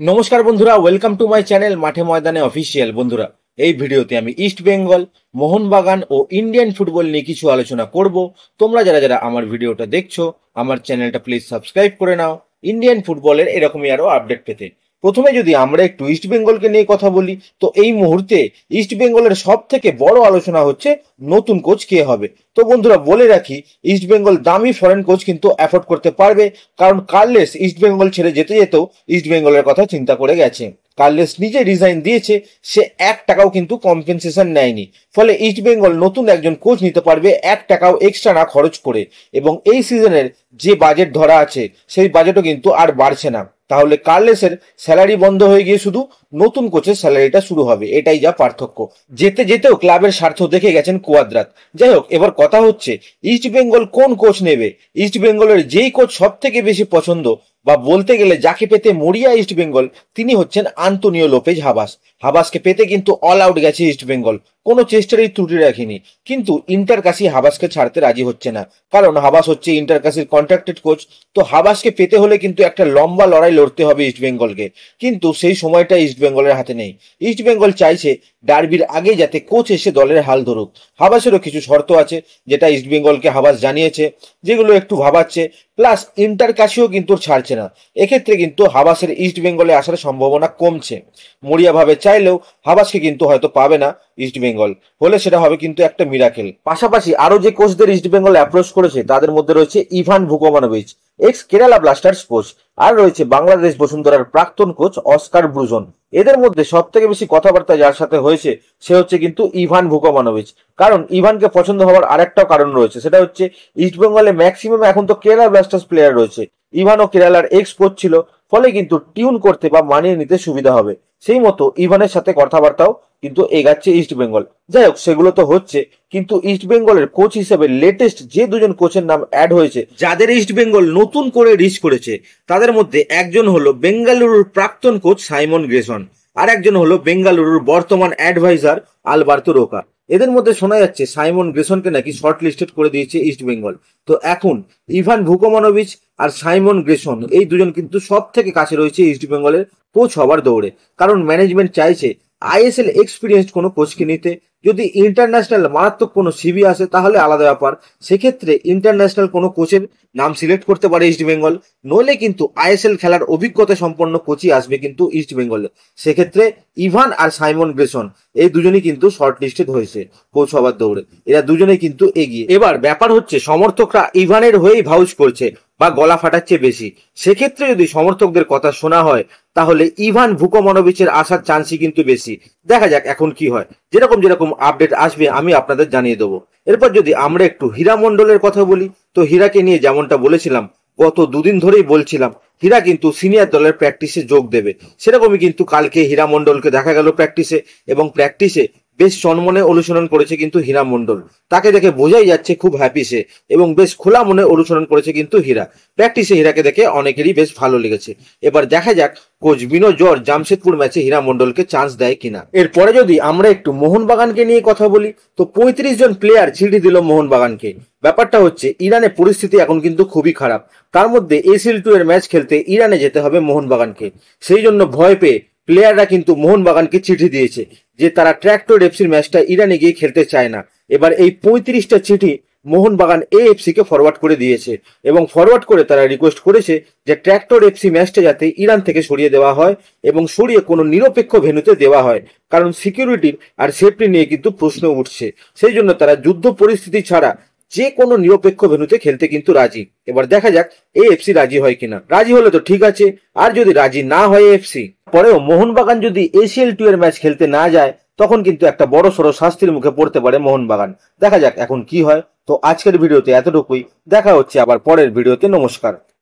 নমস্কার বন্ধুরা, welcome to my channel মাঠে ময়দানে অফিসিয়াল। বন্ধুরা, এই ভিডিওতে আমি ইস্ট বেঙ্গল, মোহনবাগান ও ইন্ডিয়ান ফুটবল নিয়ে কিছু আলোচনা করব। তোমরা যারা যারা আমার ভিডিওটা দেখছো, আমার চ্যানেলটা প্লিজ সাবস্ক্রাইব করে নাও ইন্ডিয়ান ফুটবলের এরকমই আরো আপডেট পেতে। প্রথমে যদি আমরা একটু ইস্ট বেঙ্গলকে নিয়ে কথা বলি, তো এই মুহূর্তে ইস্ট বেঙ্গলের সব থেকে বড় আলোচনা হচ্ছে নতুন কোচ কে হবে। তো বন্ধুরা বলে রাখি, ইস্ট বেঙ্গল দামি ফরেন কোচ কিন্তু অ্যাফোর্ড করতে পারবে, কারণ কার্লেস ইস্ট বেঙ্গল ছেড়ে যেতে যেতেও ইস্ট বেঙ্গলের কথা চিন্তা করে গেছে। কার্লেস নিজে রিজাইন দিয়েছে, সে 1 টাকাও কিন্তু কম্পেনসেশন নেয়নি। ফলে ইস্ট বেঙ্গল নতুন একজন কোচ নিতে পারবে 1 টাকাও এক্সট্রা না খরচ করে, এবং এই সিজনের যে বাজেট ধরা আছে সেই বাজেটও কিন্তু আর বাড়ছে না। তাহলে কার্লেসের স্যালারি বন্ধ হয়ে গিয়ে শুধু নতুন কোচের স্যালারিটা শুরু হবে, এটাই যা পার্থক্য। যেতে যেতেও ক্লাবের স্বার্থ দেখে গেছেন কুয়াদ্রাত। যাই হোক, এবার কথা হচ্ছে ইস্ট বেঙ্গল কোন কোচ নেবে। ইস্ট বেঙ্গলের যেই কোচ সব থেকে বেশি পছন্দ, বা বলতে গেলে যাকে পেতে মরিয়া ইস্ট বেঙ্গল, তিনি হচ্ছেন আন্তোনিও লোপেজ হাবাস। হাবাসকে পেতে কিন্তু অল আউট গেছে ইস্ট বেঙ্গল, কোনো চেষ্টারই ত্রুটি রাখেনি। কিন্তু ইন্টারকাশি হাবাসকে ছাড়তে রাজি হচ্ছে না, কারণ হাবাস হচ্ছে ইন্টারকাশির কন্ট্রাক্টেড কোচ। তো হাবাসকে পেতে হলে কিন্তু একটা লম্বা লড়াই লড়তে হবে ইস্ট বেঙ্গলকে, কিন্তু সেই সময়টা ইস্ট বেঙ্গলের হাতে নেই। ইস্ট বেঙ্গল চাইছে ডার্বির আগে যাতে কোচ এসে দলের হাল ধরুক। হাবাসেরও কিছু শর্ত আছে, যেটা ইস্ট বেঙ্গলকে হাবাস জানিয়েছে, যেগুলো একটু ভাবাচ্ছে। প্লাস ইন্টারকাশিও কিন্তু ছাড়ছে না। এক্ষেত্রে কিন্তু হাবাসের ইস্ট বেঙ্গলে আসার সম্ভাবনা কমছে। মরিয়া ভাবে চাইলেও হাবাসকে কিন্তু হয়তো পাবে না ইস্ট বেঙ্গল, হলে সেটা হবে কিন্তু একটা মিরাকেল। পাশাপাশি আরো যে কোচদের ইস্ট বেঙ্গল অ্যাপ্রোচ করেছে তাদের মধ্যে রয়েছে Ivan Vukomanovic, ex Kerala Blasters coach, আর রয়েছে বাংলাদেশ বসুন্ধরার প্রাক্তন কোচ অস্কার ব্রুজন। এদের মধ্যে সব থেকে বেশি কথাবার্তা যার সাথে হয়েছে সে হচ্ছে কিন্তু ইভান ভুকোমানোভিচ। কারণ ইভানকে পছন্দ হওয়ার আরেকটাও কারণ রয়েছে, সেটা হচ্ছে ইস্ট বেঙ্গলে ম্যাক্সিমাম এখন তো কেরালা ব্লাস্টার্স প্লেয়ার রয়েছে। ইভানও কেরালার এক্স কোচ ছিল, ফলে কিন্তু টিউন করতে বা মানিয়ে নিতে সুবিধা হবে। সেই মতো ইভানের সাথে কথাবার্তাও কিন্তু এগাচ্ছে ইস্ট বেঙ্গল। যাই হোক, সেগুলো তো হচ্ছে, কিন্তু ইস্ট বেঙ্গলের কোচ হিসেবে লেটেস্ট যে দুজন কোচের নাম অ্যাড হয়েছে, যাদের ইস্ট বেঙ্গল নতুন করে রিচ করেছে, তাদের মধ্যে একজন হলো বেঙ্গালুরুর প্রাক্তন কোচ সাইমন গ্রেসন, আর একজন হলো বেঙ্গালুরুর বর্তমান অ্যাডভাইজার আলবার্তো রোকা। এদের মধ্যে শোনা যাচ্ছে সাইমন গ্রেসনকে নাকি শর্ট লিস্টেড করে দিয়েছে ইস্ট বেঙ্গল। তো এখন ইভান ভুকোমানোভিচ আর সাইমন গ্রেসন, এই দুজন কিন্তু সব থেকে কাছে রয়েছে ইস্ট বেঙ্গলের কোচ হওয়ার দৌড়ে। কারণ ম্যানেজমেন্ট চাইছে আইএসএল এক্সপিরিয়েন্সড কোনো কোচকে নিতে। যদি ইন্টারন্যাশনাল মারাত্মক কোনো সিভি আসে তাহলে আলাদা ব্যাপার, সেক্ষেত্রে ইন্টারন্যাশনাল কোনো কোচের নাম সিলেক্ট করতে পারে ইস্ট বেঙ্গল। নইলে কিন্তু আইএসএল খেলার অভিজ্ঞতা সম্পন্ন কোচই আসবে কিন্তু ইস্ট বেঙ্গলে। সেক্ষেত্রে ইভান আর সাইমন গ্রেসন এই দুজনই কিন্তু শর্ট লিস্টেড হয়েছে কোচ হবার দৌড়ে। এরা দুজনেই কিন্তু এগিয়ে। এবার ব্যাপার হচ্ছে সমর্থকরা ইভানের হয়েই ভাউচ করছে বা গলা ফাটাচ্ছে বেশি। সেক্ষেত্রে যদি সমর্থকদের কথা শোনা হয়, তাহলে ইভান ভুকোমানোভিচের আসার চান্সই কিন্তু বেশি। দেখা যাক এখন কি হয়, যেরকম যেরকম আপডেট আসবে আমি আপনাদের জানিয়ে দেবো। এরপর যদি আমরা একটু হীরা মণ্ডলের কথা বলি, তো হীরাকে নিয়ে যেমনটা বলেছিলাম, গত দুদিন ধরেই বলছিলাম হীরা কিন্তু সিনিয়র দলের প্র্যাকটিসে যোগ দেবে। সেরকমই কিন্তু কালকে হীরা মণ্ডলকে দেখা গেল প্র্যাকটিসে, এবং প্র্যাকটিসে বেশ চনমনে অনুশীলন করেছে কিন্তু হীরা মণ্ডল। তাকে দেখে বোঝাই যাচ্ছে খুব হ্যাপি সে, এবং বেশ খোলা মনে অনুশীলন করেছে কিন্তু হীরা। প্র্যাকটিসে হীরাকে দেখে অনেকেরই বেশ ভালো লেগেছে। এবার দেখা যাক কোচ বিনো জর্জ জামশেদপুর ম্যাচে হীরা মণ্ডলকে চান্স দেয় কিনা। এরপরে যদি আমরা একটু মোহনবাগানকে নিয়ে কথা বলি, তো 35 জন প্লেয়ার চিঠি দিল মোহনবাগানকে। ব্যাপারটা হচ্ছে ইরানে পরিস্থিতি এখন কিন্তু খুবই খারাপ, তার মধ্যে ACL2 এর ম্যাচ খেলতে ইরানে যেতে হবে মোহনবাগানকে। সেই জন্য ভয় পেয়ে প্লেয়াররা কিন্তু মোহনবাগানকে চিঠি দিয়েছে যে তারা ট্র্যাক্টর এফসির ম্যাচটা ইরানে গিয়ে খেলতে চায় না। এবার এই 35টা চিঠি মোহনবাগান AFC কে ফরওয়ার্ড করে দিয়েছে, এবং ফরওয়ার্ড করে তারা রিকোয়েস্ট করেছে যে ট্র্যাক্টর এফসি ম্যাচটা যাতে ইরান থেকে সরিয়ে দেওয়া হয়, এবং সরিয়ে কোনো নিরপেক্ষ ভেন্যুতে দেওয়া হয়। কারণ সিকিউরিটির আর সেফটি নিয়ে কিন্তু প্রশ্ন উঠছে। সেই জন্য তারা যুদ্ধ পরিস্থিতি ছাড়া যে কোনো নিরপেক্ষ ভেন্যুতে খেলতে কিন্তু রাজি। এবার দেখা যাক AFC রাজি হয় কিনা। রাজি হলে তো ঠিক আছে, আর যদি রাজি না হয় AFC, পরেও মোহনবাগান যদি ACL2 এর ম্যাচ খেলতে না যায়, তখন কিন্তু একটা বড় সড়ো শাস্তির মুখে পড়তে পারে মোহনবাগান। দেখা যাক এখন কি হয়। তো আজকের ভিডিওতে এতটুকুই, দেখা হচ্ছে আবার পরের ভিডিওতে। নমস্কার।